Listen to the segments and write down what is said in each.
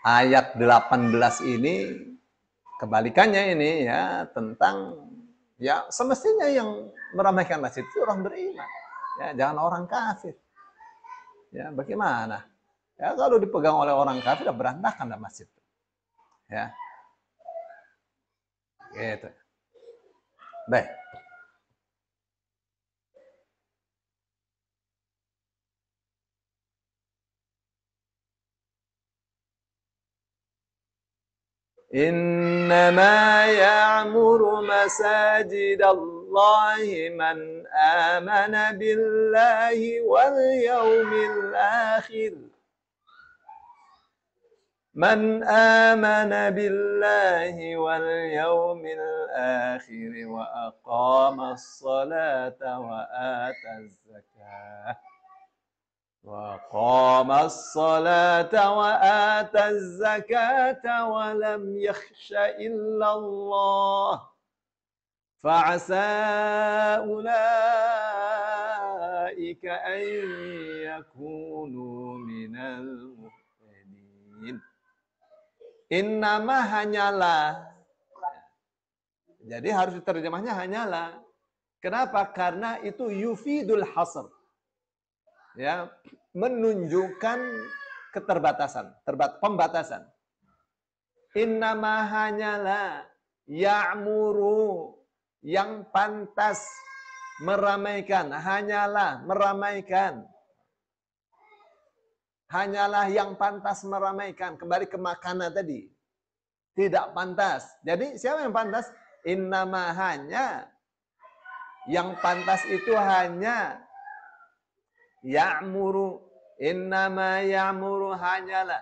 ayat 18 ini kebalikannya ini ya, tentang ya semestinya yang meramaikan masjid itu orang beriman. Ya, jangan orang kafir. Ya, bagaimana? Ya, kalau dipegang oleh orang kafir udah berantakan dah masjid. Ya, gitu. Baik. إنما يعمر مساجد الله من آمن بالله واليوم الآخر من آمن بالله واليوم الآخر وأقام الصلاة وآتى الزكاة وقام الصلاة وآتى الزكاة ولم يخش إلا الله فعسى أولئك أن يكونوا من المهتدين. Innama hanyalah. Jadi harus diterjemahnya hanyalah. Kenapa? Karena itu yufidul hasr. Ya, menunjukkan keterbatasan, pembatasan. Innama hanyalah ya'muru, yang pantas meramaikan, hanyalah meramaikan. Hanyalah yang pantas meramaikan. Kembali ke makanan tadi. Tidak pantas. Jadi siapa yang pantas? Innama hanya. Yang pantas itu hanya ya'muru. Innama ya'muru hanyalah.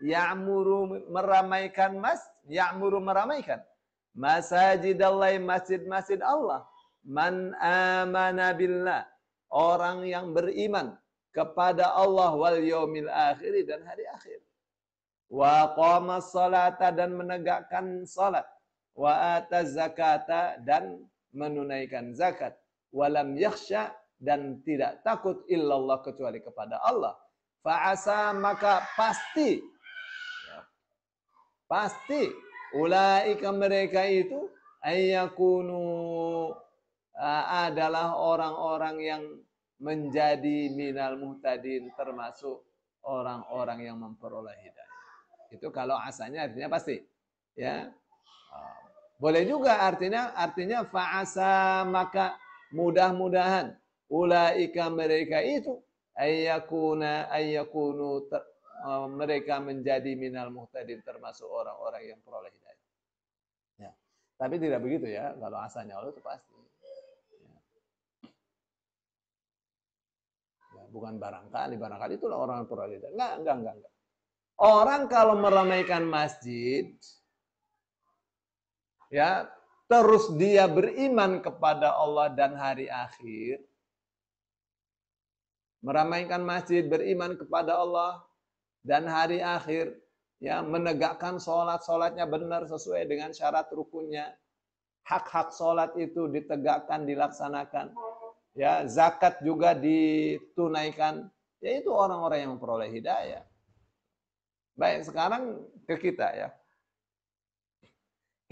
Ya'muru meramaikan ya'muru meramaikan. Masajidallahi, masjid-masjid Allah. Man amana billah. Orang yang beriman kepada Allah wal yaumil akhir, dan hari akhir. Wa qamas salata, dan menegakkan salat. Wa ataz zakata, dan menunaikan zakat. Walam yakhsha, dan tidak takut illallah, kecuali kepada Allah. Fa'asa, maka pasti ulaika, mereka itu ayyakunu, adalah orang-orang yang menjadi minal muhtadin, termasuk orang-orang yang memperoleh hidayah. Itu kalau asanya artinya pasti. Ya. Boleh juga artinya fa'asa, maka mudah-mudahan, ulaika, mereka itu ayyakunu, mereka menjadi minal muhtadin, termasuk orang-orang yang peroleh hidayah. Ya. Tapi tidak begitu ya, kalau asanya Allah itu pasti. Bukan barangkali itulah orang pluralitas. Enggak. Orang kalau meramaikan masjid, ya, terus dia beriman kepada Allah dan hari akhir, meramaikan masjid, beriman kepada Allah dan hari akhir, ya, menegakkan sholatnya benar sesuai dengan syarat rukunnya, hak-hak sholat itu ditegakkan, dilaksanakan. Ya, zakat juga ditunaikan. Yaitu orang-orang yang memperoleh hidayah. Baik, sekarang ke kita ya.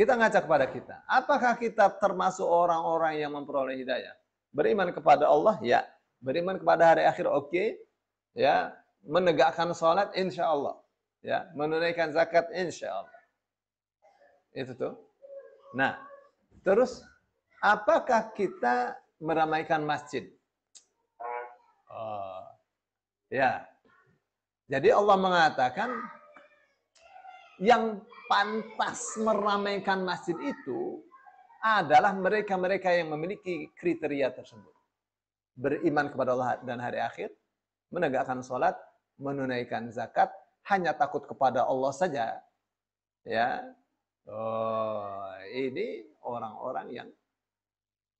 Kita ngajak kepada kita. Apakah kita termasuk orang-orang yang memperoleh hidayah? Beriman kepada Allah, ya. Beriman kepada hari akhir, oke. Ya, menegakkan sholat, insya Allah. Ya, menunaikan zakat, insya Allah. Itu tuh. Nah, terus apakah kita meramaikan masjid? Oh, ya. Jadi Allah mengatakan yang pantas meramaikan masjid itu adalah mereka-mereka yang memiliki kriteria tersebut. Beriman kepada Allah dan hari akhir, menegakkan sholat, menunaikan zakat, hanya takut kepada Allah saja. Ya. Oh, ini orang-orang yang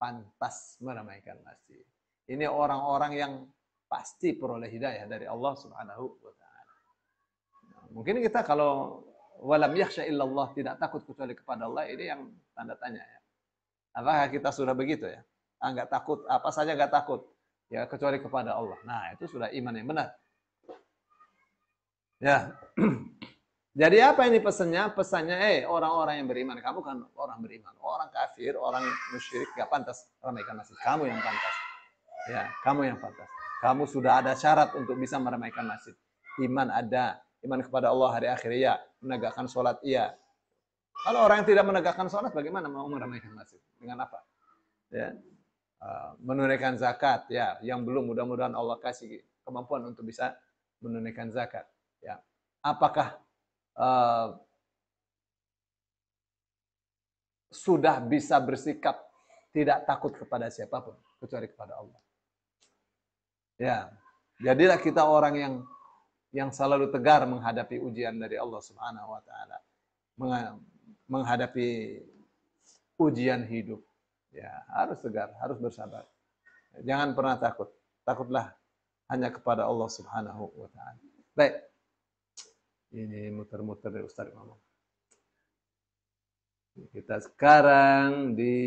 pantas meramaikan masjid. Ini orang-orang yang pasti peroleh hidayah dari Allah Subhanahu wa taala. Mungkin kita kalau walam yakhsha illallah, tidak takut kecuali kepada Allah, ini yang tanda tanya ya. Apakah kita sudah begitu ya? Enggak takut, apa saja enggak takut. Ya, kecuali kepada Allah. Nah, itu sudah iman yang benar. Ya. Jadi apa ini pesannya? Pesannya, orang-orang yang beriman, kamu kan orang beriman, orang kafir, orang musyrik gak pantas ramaikan masjid. Kamu yang pantas. Ya, kamu yang pantas. Kamu sudah ada syarat untuk bisa meramaikan masjid. Iman ada, iman kepada Allah hari akhir ya, menegakkan sholat iya. Kalau orang yang tidak menegakkan sholat, bagaimana mau meramaikan masjid? Dengan apa? Ya, menunaikan zakat, ya, yang belum mudah-mudahan Allah kasih kemampuan untuk bisa menunaikan zakat. Ya, apakah sudah bisa bersikap tidak takut kepada siapapun kecuali kepada Allah. Ya, jadilah kita orang yang selalu tegar menghadapi ujian dari Allah Subhanahu wa taala. Menghadapi ujian hidup. Ya, harus tegar, harus bersabar. Jangan pernah takut. Takutlah hanya kepada Allah Subhanahu wa taala. Baik. Ini muter-muter dari Ustaz ngomong. Kita sekarang di